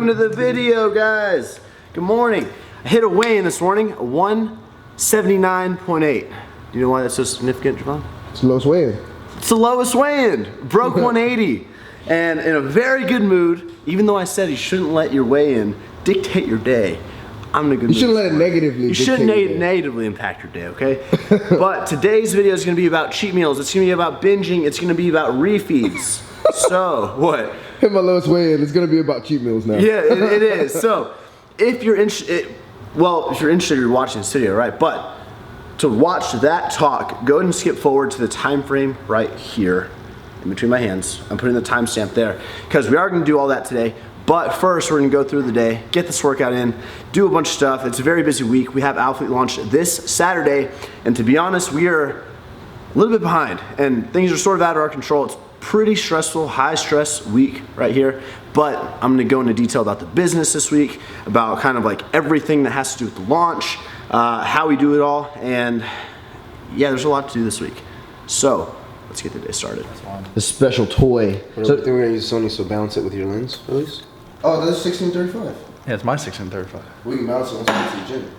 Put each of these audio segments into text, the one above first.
welcome to the video, guys. Good morning. I hit a weigh-in this morning, a 179.8. Do you know why that's so significant, Javon? It's the lowest weigh-in. It's the lowest weigh-in. Broke 180. And in a very good mood, even though I said you shouldn't let your weigh-in dictate your day, I'm in a good mood. You shouldn't let it negatively negatively impact your day, okay? But today's video is gonna be about cheat meals. It's gonna be about binging. It's gonna be about refeeds. So, what? Hit my lowest weigh-in. It's gonna be about cheat meals now. Yeah, it is. So, if you're interested, if you're interested, you're watching this video, right? But to watch that talk, go ahead and skip forward to the time frame right here in between my hands. I'm putting the timestamp there because we are going to do all that today. But first, we're going to go through the day, get this workout in, do a bunch of stuff. It's a very busy week. We have Alphalete launch this Saturday, and to be honest, we are a little bit behind, and things are sort of out of our control. It's pretty stressful, high stress week right here. But I'm going to go into detail about the business this week, about kind of like everything that has to do with the launch, how we do it all, and yeah, there's a lot to do this week. So let's get the day started. The special toy. So, we're gonna use Sony, so balance it with your lens, at least. Oh, that's 1635. Yeah, it's my 1635. We can balance it once we get to the gym.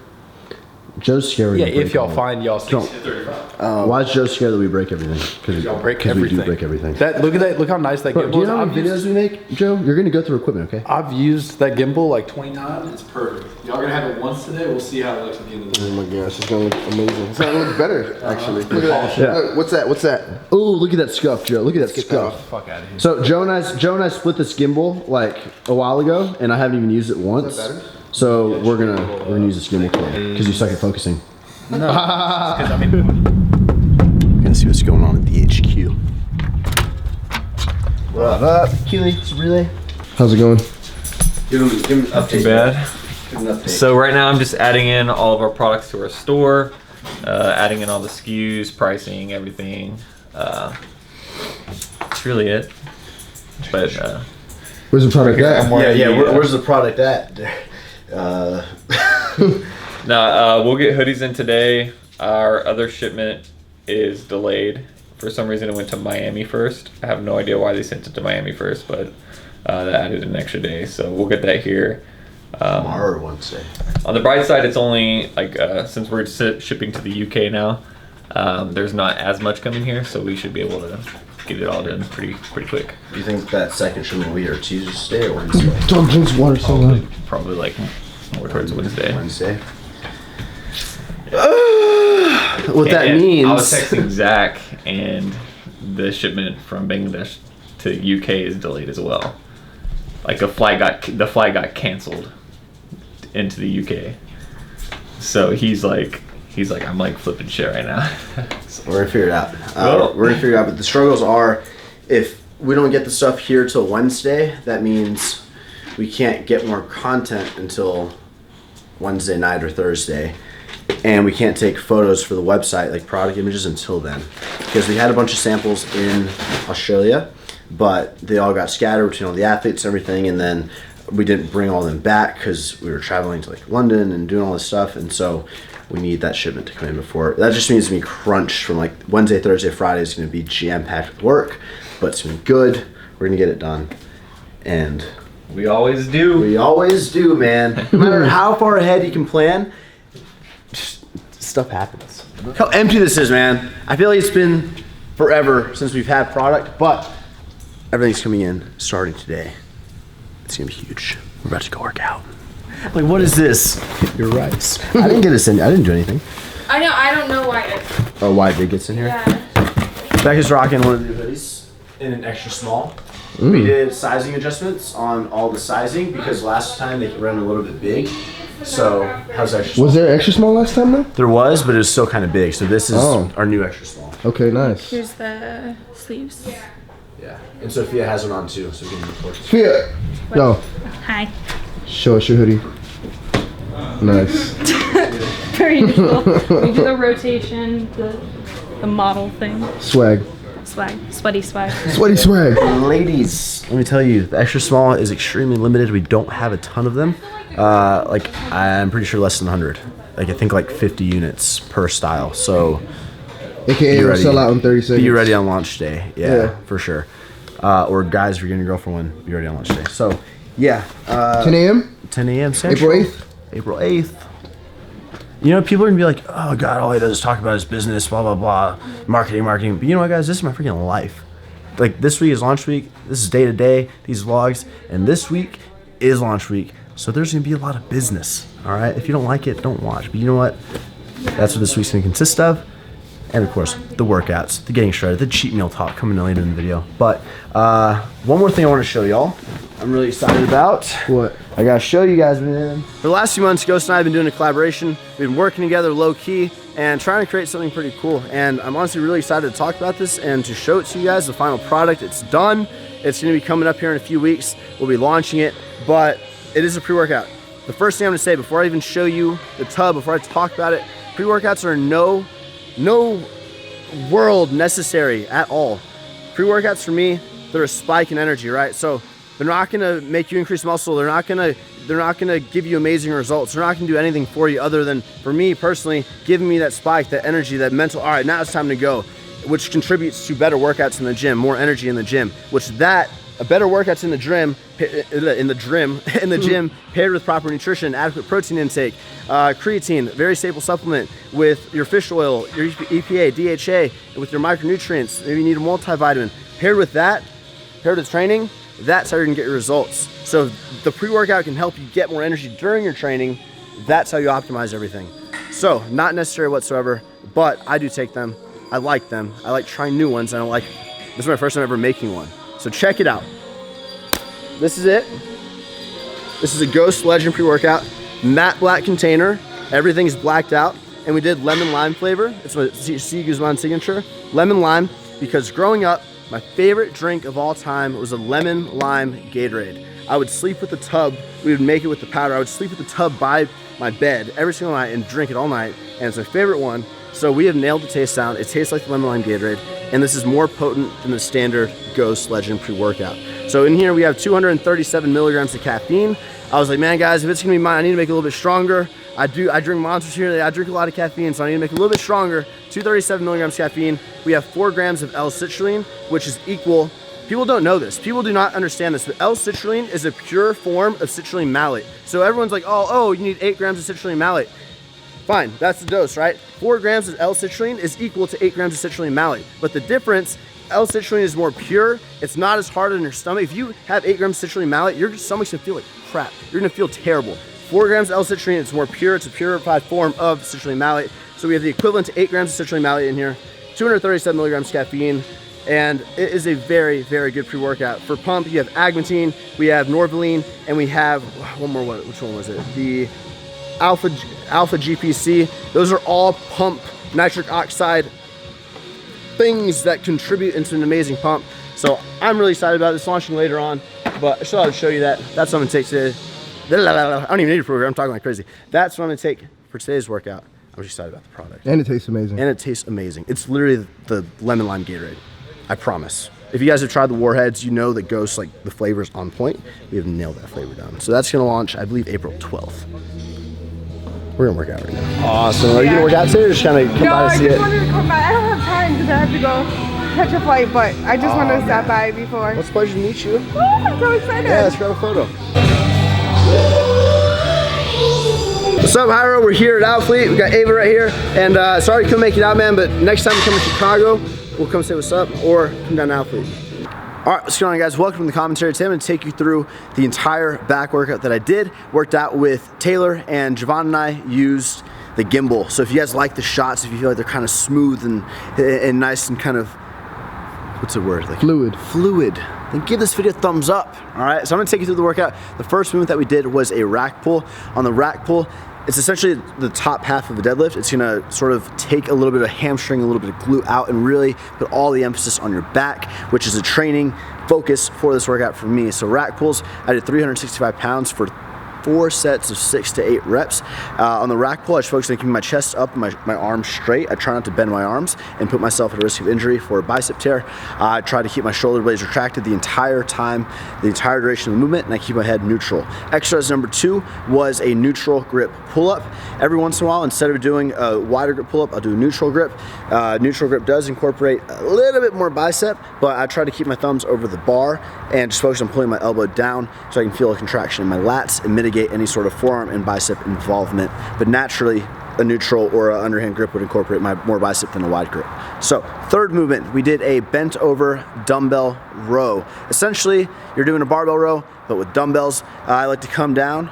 Joe's scared. Yeah, if y'all find y'all 1635. Why is Joe scared that we break everything? Because Y'all break everything. we do break everything. Look at that. Look how nice that gimbal Do you is. know how many videos we make, Joe? You're gonna go through equipment, okay? I've used that gimbal like 20 times. It's perfect. Y'all gonna have it once today. We'll see how it looks at the end of the day. Oh my gosh, it's gonna look amazing. It's gonna look better, actually. Look at that. Yeah. Look, what's that? What's that? Oh, look at that scuff, Joe. Look at that Get that scuff. off. Fuck out of here. So Joe and I split this gimbal like a while ago, and I haven't even used it once. Is that better? So we're gonna use this gimbal today because you suck at focusing. No, because I'm in. Gonna see what's going on at the HQ. What up, Keely? It's relay. How's it going? Give him an update. Too bad. Give him an update. So right now I'm just adding in all of our products to our store, adding in all the SKUs, pricing, everything. That's really it. But Where's the product at? Where's the product at? now we'll get hoodies in today. Our other shipment is delayed. For some reason it went to Miami first. I have no idea why they sent it to Miami first, but that added an extra day. So we'll get that here. Tomorrow or Wednesday. On the bright side, it's only like since we're shipping to the UK now, there's not as much coming here, so we should be able to get it all done pretty quick. Do you think that second shipment will be here Tuesday or Wednesday? Don't drink water so loud. Probably like more towards Wednesday. Wednesday. What that And means. I was texting Zach, and the shipment from Bangladesh to UK is delayed as well. Like the flight got canceled into the UK. So he's like I'm like flipping shit right now. We're gonna figure it out. We're gonna figure it out. But the struggles are, if we don't get the stuff here till Wednesday, that means we can't get more content until Wednesday night or Thursday. And we can't take photos for the website, like product images, until then. Because we had a bunch of samples in Australia, but they all got scattered between all the athletes and everything, and then we didn't bring all them back because we were traveling to like London and doing all this stuff, and so we need that shipment to come in before. That just means to be crunched from like Wednesday, Thursday, Friday is going to be jam-packed with work, but it's been good. We're going to get it done. And We always do. we always do, man. No matter how far ahead you can plan, just stuff happens. How empty this is, man. I feel like it's been forever since we've had product, but everything's coming in starting today. It's gonna be huge. We're about to go work out. Like, what is this? You're right. I didn't get us in. I didn't do anything. I know. I don't know why. Oh, why Big gets in here? Yeah. Becca's rocking one of the new hoodies in an extra small. We did sizing adjustments on all the sizing because last time they ran a little bit big. So, how's extra small? Was there extra small last time though? There was, but it was still kind of big. So this is our new extra small. Okay, nice. Here's the sleeves. Yeah. And Sophia has one on too, so we can report. Sophia, yo, Hi. show us your hoodie. Nice. Very usual. We do the rotation, the model thing. Swag. Swag. Sweaty swag. Sweaty swag. Ladies, let me tell you, the extra small is extremely limited. We don't have a ton of them. Like, I'm pretty sure less than 100. Like, I think like 50 units per style. So, AKA it'll sell out in 30 seconds. be ready on launch day. Yeah, for sure. Or guys, if you're getting a girl for one, be ready on launch day. So, Yeah. 10 a.m. 10 a.m. Central. April 8th. April 8th. You know, people are gonna be like, oh God, all he does is talk about his business, blah, blah, blah, marketing. But you know what, guys? This is my freaking life. Like, this week is launch week. This is day to day, these vlogs. And this week is launch week. So there's gonna be a lot of business, all right? If you don't like it, don't watch. But you know what? That's what this week's gonna consist of. And of course, the workouts, the getting shredded, the cheat meal talk coming later in the video. But one more thing I want to show y'all. I'm really excited about. What? I gotta show you guys, man. For the last few months, Ghost and I have been doing a collaboration. We've been working together low key and trying to create something pretty cool. And I'm honestly really excited to talk about this and to show it to you guys, the final product. It's done. It's gonna be coming up here in a few weeks. We'll be launching it, but it is a pre-workout. The first thing I'm gonna say before I even show you the tub, before I talk about it, pre-workouts are no world necessary at all. Pre-workouts for me, they're a spike in energy, right? So they're not gonna make you increase muscle. They're not gonna give you amazing results. They're not gonna do anything for you other than, for me personally, giving me that spike, that energy, that mental, all right, now it's time to go, which contributes to better workouts in the gym, more energy in the gym, a better workouts in the gym paired with proper nutrition, adequate protein intake, creatine, very staple supplement with your fish oil, your EPA, DHA, with your micronutrients. Maybe you need a multivitamin. Paired with training, that's how you're gonna get your results. So the pre-workout can help you get more energy during your training. That's how you optimize everything. So not necessary whatsoever, but I do take them. I like them. I like trying new ones. This is my first time ever making one. So check it out. This is it. This is a Ghost Legend pre-workout, matte black container. Everything's blacked out, and we did lemon lime flavor. It's a C Guzman signature, lemon lime, because growing up, my favorite drink of all time was a lemon lime Gatorade. I would sleep with the tub. We would make it with the powder. I would sleep with the tub by my bed every single night and drink it all night, and it's my favorite one. So we have nailed the taste down. It tastes like the lemon lime Gatorade, and this is more potent than the standard Ghost Legend pre-workout. So in here we have 237 milligrams of caffeine. I was like, man, guys, if it's gonna be mine, I need to make it a little bit stronger. I drink monsters here. I drink a lot of caffeine, so I need to make it a little bit stronger. 237 milligrams caffeine. We have 4 grams of L-citrulline, which is equal. People don't know this. People do not understand this, but L-citrulline is a pure form of citrulline malate. So everyone's like, oh, you need 8 grams of citrulline malate. Fine, that's the dose, right? 4 grams of L-citrulline is equal to 8 grams of citrulline malate. But the difference, L-citrulline is more pure. It's not as hard on your stomach. If you have 8 grams of citrulline malate, your stomach's gonna feel like crap. You're gonna feel terrible. 4 grams of L-citrulline, it's more pure. It's a purified form of citrulline malate. So we have the equivalent to 8 grams of citrulline malate in here, 237 milligrams caffeine, and it is a very, very good pre-workout. For pump, you have agmatine, we have norvaline, and we have, one more, which one was it? The Alpha GPC. Those are all pump nitric oxide things that contribute into an amazing pump. So I'm really excited about this, launching later on, but I still have to show you that. That's what I'm gonna take today. I don't even need a program, I'm talking like crazy. That's what I'm gonna take for today's workout. I'm just excited about the product. And it tastes amazing. And it tastes amazing. It's literally the lemon lime Gatorade. I promise. If you guys have tried the Warheads, you know that Ghost, like, the flavor's on point. We have nailed that flavor down. So that's gonna launch, I believe, April 12th. We're gonna work out right now. Awesome. Are you gonna work out today or just kind of come by to see it? I just wanted to come by. I don't have time because I have to go catch a flight, but I just wanted to stop by before. Well, it's a pleasure to meet you. Oh, I'm so excited. Yeah, let's grab a photo. What's up, Hyro? We're here at Alphalete. We got Ava right here. And sorry you couldn't make it out, man, but next time we come to Chicago, we'll come say what's up or come down to Alphalete. All right, what's going on, guys? Welcome to the commentary. Today I'm gonna take you through the entire back workout that I did. Worked out with Taylor, and Javon and I used the gimbal. So if you guys like the shots, if you feel like they're kind of smooth and nice and kind of, what's the word? Like fluid, then give this video a thumbs up. All right, so I'm gonna take you through the workout. The first movement that we did was a rack pull. On the rack pull, it's essentially the top half of the deadlift. It's gonna sort of take a little bit of hamstring, a little bit of glute out, and really put all the emphasis on your back, which is a training focus for this workout for me. So rack pulls, I did 365 pounds for 4 sets of 6 to 8 reps. On the rack pull, I just focus on keeping my chest up and my arms straight. I try not to bend my arms and put myself at risk of injury for a bicep tear. I try to keep my shoulder blades retracted the entire time, the entire duration of the movement, and I keep my head neutral. Exercise number 2 was a neutral grip pull-up. Every once in a while, instead of doing a wider grip pull-up, I'll do a neutral grip. Neutral grip does incorporate a little bit more bicep, but I try to keep my thumbs over the bar and just focus on pulling my elbow down so I can feel a contraction in my lats and mitigate any sort of forearm and bicep involvement. But naturally, a neutral or an underhand grip would incorporate more bicep than a wide grip. So, third movement, we did a bent over dumbbell row. Essentially, you're doing a barbell row, but with dumbbells. I like to come down.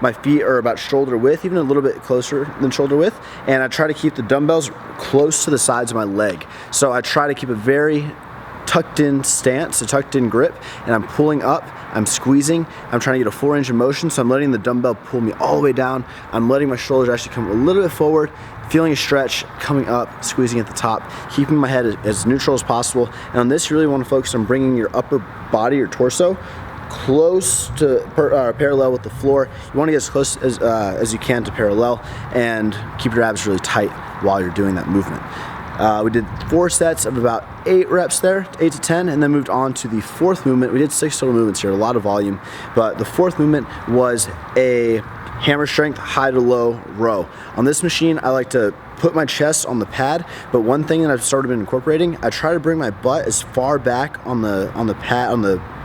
My feet are about shoulder width, even a little bit closer than shoulder width, and I try to keep the dumbbells close to the sides of my leg. So I try to keep a very tucked in stance, a tucked in grip, and I'm pulling up, I'm squeezing, I'm trying to get a full range of motion, so I'm letting the dumbbell pull me all the way down. I'm letting my shoulders actually come a little bit forward, feeling a stretch, coming up, squeezing at the top, keeping my head as neutral as possible. And on this, you really want to focus on bringing your upper body, your torso, close to parallel with the floor. You want to get as close as you can to parallel and keep your abs really tight while you're doing that movement. We did 4 sets of about 8 reps there, 8 to 10, and then moved on to the 4th movement. We did 6 total movements here, a lot of volume, but the 4th movement was a hammer strength high to low row. On this machine, I like to put my chest on the pad, but one thing that I've started incorporating, I try to bring my butt as far back on the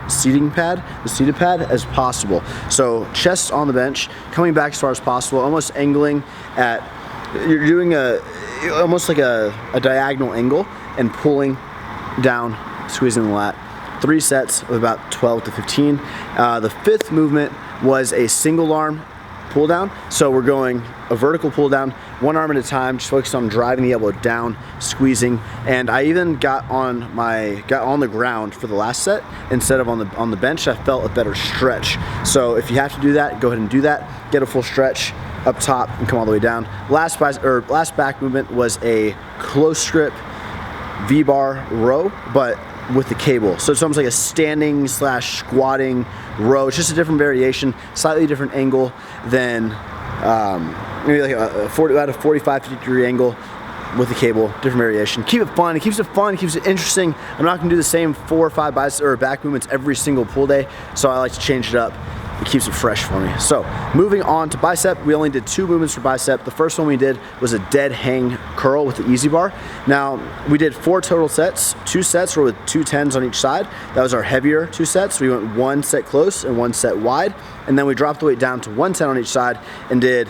seated pad as possible. So chest on the bench, coming back as far as possible, almost angling at, you're doing almost like a diagonal angle and pulling down, squeezing the lat. 3 sets of about 12 to 15. The 5th movement was a single arm pull down. So we're going a vertical pull down, 1 arm at a time, just focused on driving the elbow down, squeezing. And I even got on the ground for the last set instead of on the bench. I felt a better stretch. So if you have to do that, go ahead and do that. Get a full stretch up top and come all the way down. Last back movement was a close grip V-bar row, but with the cable. So it's almost like a standing / squatting row. It's just a different variation, slightly different angle than maybe like about a 45, 50 degree angle with the cable, different variation. Keep it fun, it keeps it interesting. I'm not gonna do the same 4 or 5 bicep or back movements every single pull day, so I like to change it up. It keeps it fresh for me. So moving on to bicep, we only did 2 movements for bicep. The first one we did was a dead hang curl with the easy bar. Now we did 4 total sets. 2 sets were with 2 10s on each side. That was our heavier 2 sets. We went 1 set close and 1 set wide, and then we dropped the weight down to 1 10 on each side and did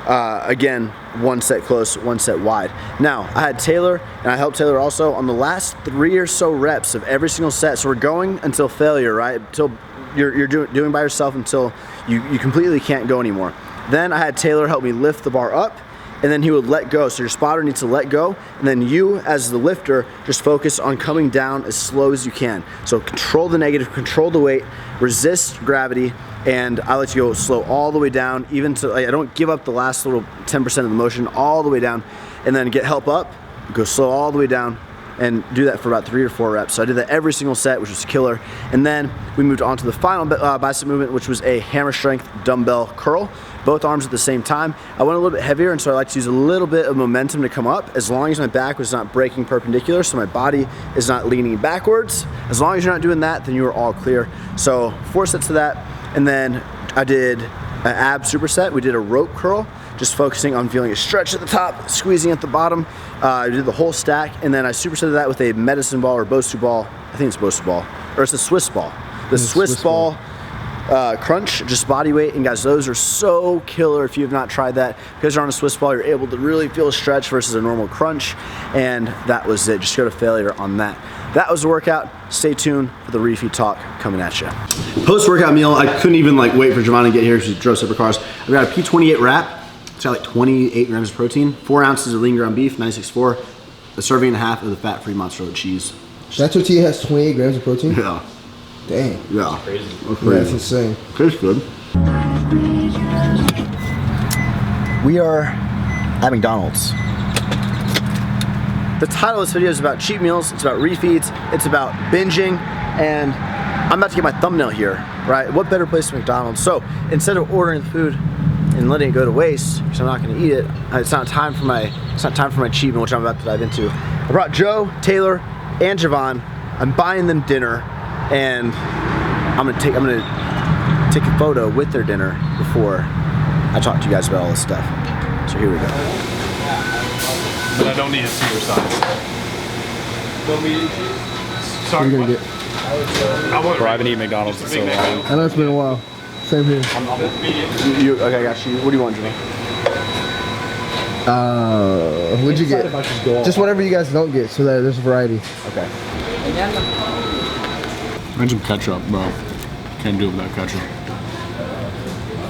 again 1 set close, 1 set wide. Now I had Taylor and I helped Taylor also on the last 3 or so reps of every single set. So we're going until failure, right? Until you're doing by yourself until you completely can't go anymore. Then I had Taylor help me lift the bar up, and then he would let go. So your spotter needs to let go, and then you as the lifter just focus on coming down as slow as you can. So control the negative, control the weight, resist gravity, and I like to go slow all the way down, even to, I don't give up the last little 10% of the motion, all the way down, and then get help up, go slow all the way down, and do that for about 3 or 4 reps. So I did that every single set, which was killer. And then we moved on to the final bicep movement, which was a hammer strength dumbbell curl, both arms at the same time. I went a little bit heavier, and so I like to use a little bit of momentum to come up, as long as my back was not breaking perpendicular, so my body is not leaning backwards. As long as you're not doing that, then you are all clear. So 4 sets of that, and then I did an ab superset. We did a rope curl, just focusing on feeling a stretch at the top, squeezing at the bottom. I did the whole stack, and then I supersetted that with a medicine ball or Bosu ball. I think it's Bosu ball, or it's a Swiss ball. The Swiss ball crunch, just body weight. And guys, those are so killer if you have not tried that. Because you're on a Swiss ball, you're able to really feel a stretch versus a normal crunch. And that was it. Just go to failure on that. That was the workout. Stay tuned for the refeed talk coming at you. Post-workout meal, I couldn't even wait for Javon to get here. She drove separate cars. I've got a P28 wrap. It's got 28 grams of protein, 4 ounces of lean ground beef, 964, a serving and a half of the fat-free mozzarella cheese. That tortilla has 28 grams of protein? Yeah. Dang. Yeah. That's crazy. Yeah, that's insane. Tastes good. We are at McDonald's. The title of this video is about cheat meals, it's about refeeds, it's about binging, and I'm about to get my thumbnail here. right? What better place than McDonald's? So instead of ordering the food and letting it go to waste, because I'm not gonna eat it, it's not time for my cheat meal, which I'm about to dive into. I brought Joe, Taylor, and Javon. I'm buying them dinner, and I'm gonna take a photo with their dinner before I talk to you guys about all this stuff. So here we go. But I don't need to see your size. Don't need it. Sorry. What are you gonna get? Bro, I haven't eaten McDonald's in so long. I know it's been a while. Same here. Okay, I got you. What do you want, Javon? What'd you get? Just whatever you guys don't get, so that there's a variety. Okay. Imagine ketchup, bro. Can't do it without ketchup.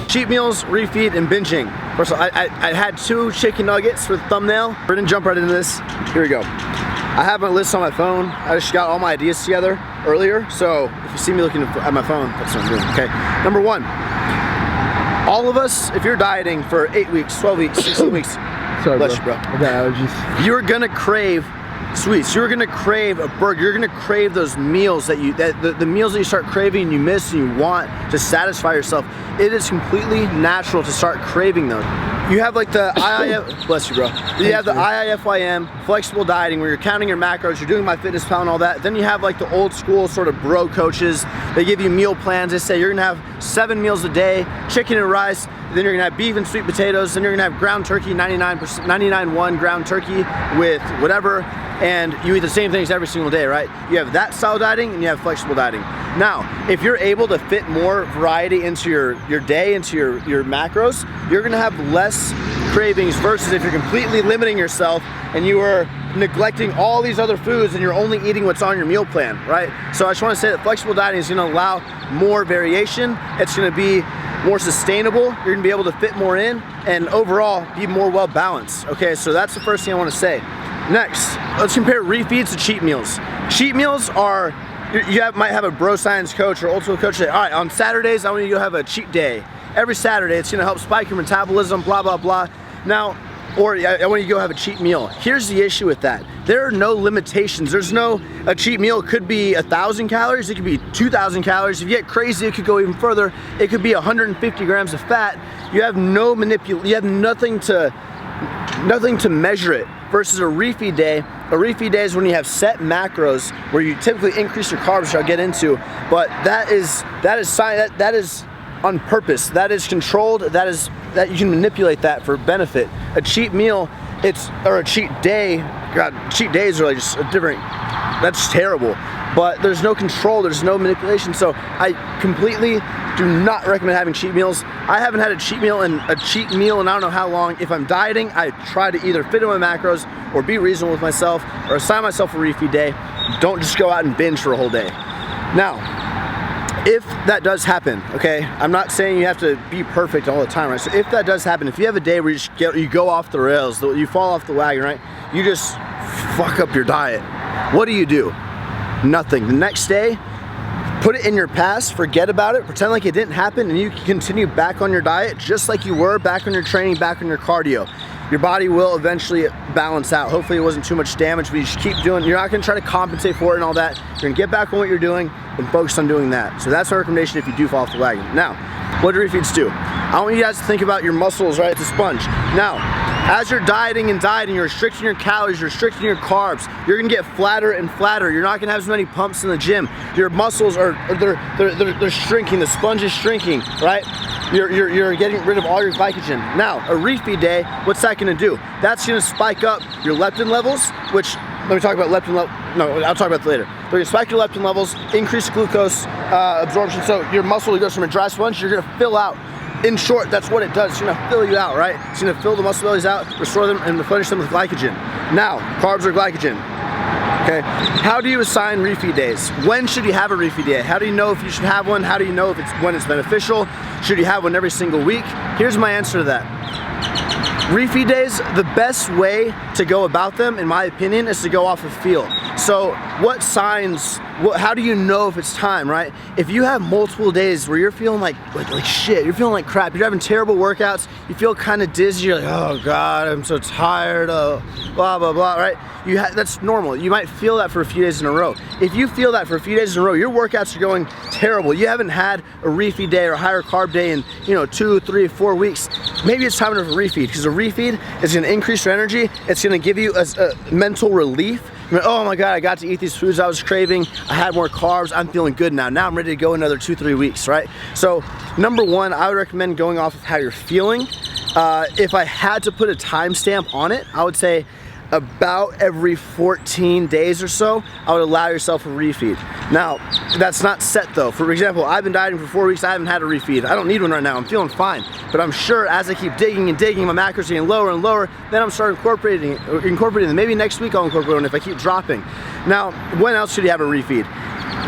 Cheat meals, refeed, and binging. First of all, I had 2 chicken nuggets for the thumbnail. We're gonna jump right into this. Here we go. I have my list on my phone. I just got all my ideas together earlier. So if you see me looking at my phone, that's what I'm doing, okay? Number 1, all of us, if you're dieting for 8 weeks, 12 weeks, 16 weeks, Sorry, bless you, bro. I got allergies. You're gonna crave sweets. You're gonna crave a burger. You're gonna crave those meals the meals that you start craving and you miss and you want to satisfy yourself. It is completely natural to start craving those. You have like the IIF, bless you, bro. You have the IIFYM, flexible dieting, where you're counting your macros, you're doing MyFitnessPal and all that. Then you have like the old school sort of bro coaches. They give you meal plans. They say you're gonna have 7 meals a day, chicken and rice. Then you're gonna have beef and sweet potatoes. Then you're gonna have ground turkey, 99.1 ground turkey with whatever. And you eat the same things every single day, right? You have that style dieting and you have flexible dieting. Now, if you're able to fit more variety into your day, into your macros, you're gonna have less cravings versus if you're completely limiting yourself and you are neglecting all these other foods and you're only eating what's on your meal plan, right? So I just wanna say that flexible dieting is gonna allow more variation. It's gonna be more sustainable. You're gonna be able to fit more in and overall be more well balanced. Okay, so that's the first thing I wanna say. Next, let's compare refeeds to cheat meals. Cheat meals are, might have a bro science coach or old school coach say, all right, on Saturdays, I want you to go have a cheat day. Every Saturday, it's gonna help spike your metabolism, blah, blah, blah. Now, or I want you to go have a cheat meal. Here's the issue with that. There are no limitations. A cheat meal could be 1,000 calories, it could be 2,000 calories. If you get crazy, it could go even further. It could be 150 grams of fat. You have no you have nothing to measure it. Versus a refeed day. A refeed day is when you have set macros where you typically increase your carbs, which I'll get into, but that is on purpose. That is controlled. That you can manipulate that for benefit. A cheat meal, or a cheat day. God, cheat days are like just a different. That's terrible. But there's no control. There's no manipulation. So I completely do not recommend having cheat meals. I haven't had a cheat meal in I don't know how long. If I'm dieting, I try to either fit in my macros or be reasonable with myself or assign myself a refeed day. Don't just go out and binge for a whole day. Now, if that does happen, okay, I'm not saying you have to be perfect all the time, right? So if that does happen, if you have a day where you go off the rails, you fall off the wagon, right? You just fuck up your diet. What do? Nothing. The next day, put it in your past, forget about it, pretend like it didn't happen, and you can continue back on your diet just like you were, back on your training, back on your cardio. Your body will eventually balance out. Hopefully it wasn't too much damage, but you just keep doing, you're not gonna try to compensate for it and all that. You're gonna get back on what you're doing and focus on doing that. So that's my recommendation if you do fall off the wagon. Now, what do refeeds do? I want you guys to think about your muscles, right? It's a sponge. Now, as you're dieting, you're restricting your calories, you're restricting your carbs, you're gonna get flatter and flatter. You're not gonna have as many pumps in the gym. Your muscles they're shrinking, the sponge is shrinking, right? You're getting rid of all your glycogen. Now, a refeed day, what's that gonna do? That's gonna spike up your leptin levels, which, let me talk about leptin levels. No, I'll talk about that later. They're gonna spike your leptin levels, increase glucose absorption, so your muscle goes from a dry sponge, you're gonna fill out. In short, that's what it does. It's gonna fill you out, right? It's gonna fill the muscle bellies out, restore them, and replenish them with glycogen. Now, carbs are glycogen. Okay, how do you assign refeed days? When should you have a refeed day? How do you know if you should have one? How do you know when it's beneficial? Should you have one every single week? Here's my answer to that. Refeed days, the best way to go about them, in my opinion, is to go off of feel. So what signs, how do you know if it's time, right? If you have multiple days where you're feeling like shit, you're feeling like crap, you're having terrible workouts, you feel kind of dizzy, you're like, oh God, I'm so tired, oh, blah, blah, blah, right? That's normal. You might feel that for a few days in a row. If you feel that for a few days in a row, your workouts are going terrible. You haven't had a refeed day or a higher carb day in 2, 3, 4 weeks. Maybe it's time for a refeed, because a refeed is going to increase your energy. It's going to give you a mental relief. Oh my God, I got to eat these foods I was craving. I had more carbs. I'm feeling good now. Now I'm ready to go another 2, 3 weeks, right? So number one, I would recommend going off of how you're feeling. If I had to put a timestamp on it, I would say about every 14 days or so, I would allow yourself a refeed. Now, that's not set though. For example, I've been dieting for 4 weeks, I haven't had a refeed. I don't need one right now, I'm feeling fine. But I'm sure as I keep digging and digging, my macros are getting lower and lower, then I'm starting incorporating them. Maybe next week I'll incorporate one if I keep dropping. Now, when else should you have a refeed?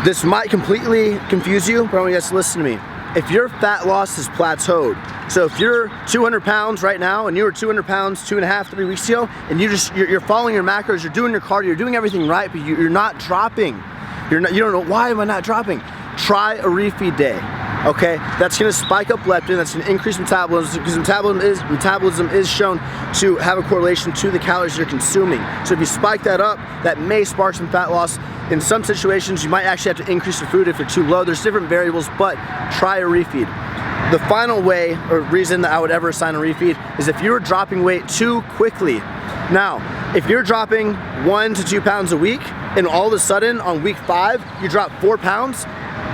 This might completely confuse you, but I want you guys to listen to me. If your fat loss is plateaued, so if you're 200 pounds right now and you were 200 pounds 2.5, 3 weeks ago, and you're following your macros, you're doing your cardio, you're doing everything right, but you're not dropping. You don't know, why am I not dropping? Try a refeed day, okay? That's gonna spike up leptin, that's gonna increase metabolism, because metabolism is shown to have a correlation to the calories you're consuming. So if you spike that up, that may spark some fat loss. In some situations, you might actually have to increase your food if you're too low. There's different variables, but try a refeed. The final way or reason that I would ever assign a refeed is if you're dropping weight too quickly. Now, if you're dropping 1 to 2 pounds a week and all of a sudden on week 5, you drop 4 pounds,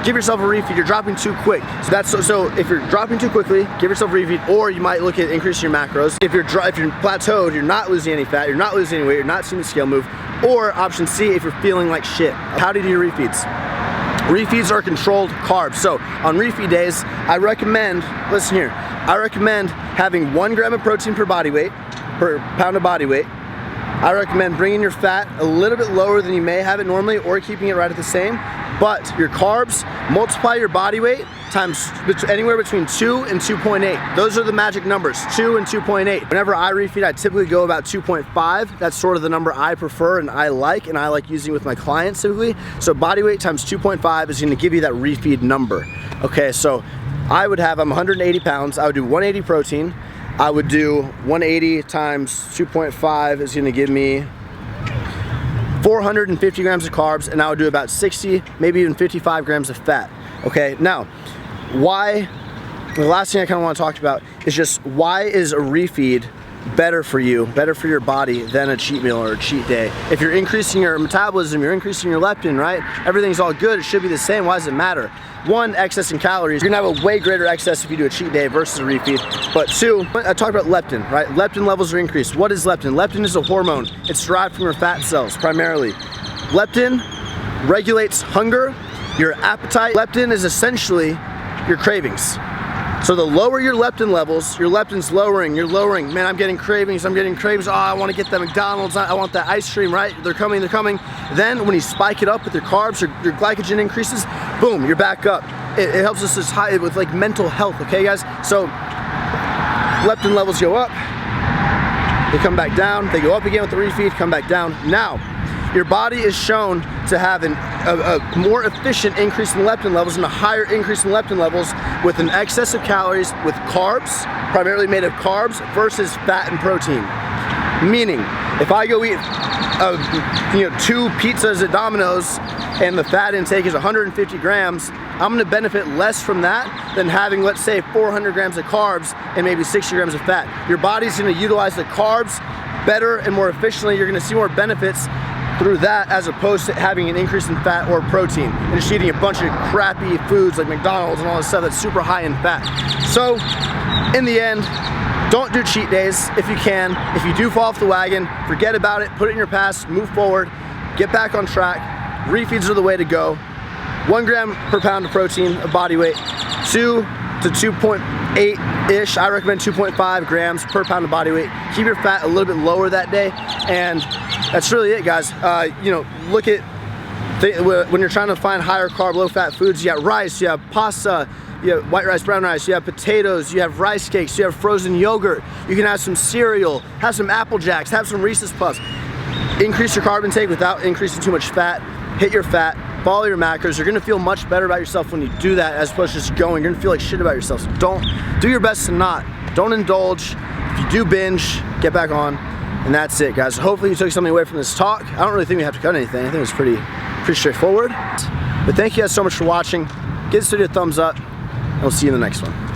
give yourself a refeed. You're dropping too quick. So if you're dropping too quickly, give yourself a refeed, or you might look at increasing your macros. If you're plateaued, you're not losing any fat, you're not losing any weight, you're not seeing the scale move. Or option C, if you're feeling like shit. How do you do your refeeds? Refeeds are controlled carbs. So on refeed days, I recommend, listen here, I recommend having 1 gram of protein per pound of body weight. I recommend bringing your fat a little bit lower than you may have it normally, or keeping it right at the same. But your carbs, multiply your body weight times anywhere between 2 and 2.8. Those are the magic numbers, 2 and 2.8. Whenever I refeed, I typically go about 2.5. That's sort of the number I prefer and I like using with my clients typically. So body weight times 2.5 is gonna give you that refeed number. Okay, so I'm 180 pounds, I would do 180 protein. I would do 180 times 2.5 is gonna give me 450 grams of carbs, and I would do about 60, maybe even 55 grams of fat. Okay, now, the last thing I kind of want to talk about is just why is a refeed better for you, better for your body than a cheat meal or a cheat day? If you're increasing your metabolism, you're increasing your leptin, right? Everything's all good, it should be the same, why does it matter? 1, excess in calories. You're gonna have a way greater excess if you do a cheat day versus a refeed. But 2, I talked about leptin, right? Leptin levels are increased. What is leptin? Leptin is a hormone. It's derived from your fat cells primarily. Leptin regulates hunger, your appetite. Leptin is essentially your cravings. So the lower your leptin levels, your leptin's lowering, you're lowering. Man, I'm getting cravings. Oh, I want to get that McDonald's. I want that ice cream, right? They're coming. Then when you spike it up with your carbs, your glycogen increases, boom, you're back up. It helps us just high with like mental health, okay guys? So leptin levels go up, they come back down, they go up again with the refeed, come back down. Now, your body is shown to have a more efficient increase in leptin levels and a higher increase in leptin levels with an excess of calories with carbs, primarily made of carbs, versus fat and protein. Meaning, if I go eat 2 pizzas at Domino's and the fat intake is 150 grams, I'm gonna benefit less from that than having, let's say, 400 grams of carbs and maybe 60 grams of fat. Your body's gonna utilize the carbs better and more efficiently. You're gonna see more benefits through that as opposed to having an increase in fat or protein and just eating a bunch of crappy foods like McDonald's and all this stuff that's super high in fat. So in the end, don't do cheat days if you can. If you do fall off the wagon, forget about it, put it in your past, move forward, get back on track. Refeeds are the way to go. 1 gram per pound of protein of body weight, 2 to 2.8-ish. I recommend 2.5 grams per pound of body weight. Keep your fat a little bit lower that day, and that's really it, guys. Look at when you're trying to find higher carb, low fat foods. You got rice, you have pasta, you have white rice, brown rice, you have potatoes, you have rice cakes, you have frozen yogurt. You can have some cereal, have some Apple Jacks, have some Reese's Puffs. Increase your carb intake without increasing too much fat. hit your fat, follow your macros. You're gonna feel much better about yourself when you do that as opposed to just going. You're gonna feel like shit about yourself. So do your best to not. Don't indulge. If you do binge, get back on. And that's it, guys. Hopefully you took something away from this talk. I don't really think we have to cut anything. I think it was pretty straightforward. But thank you guys so much for watching. Give this video a thumbs up, and we'll see you in the next one.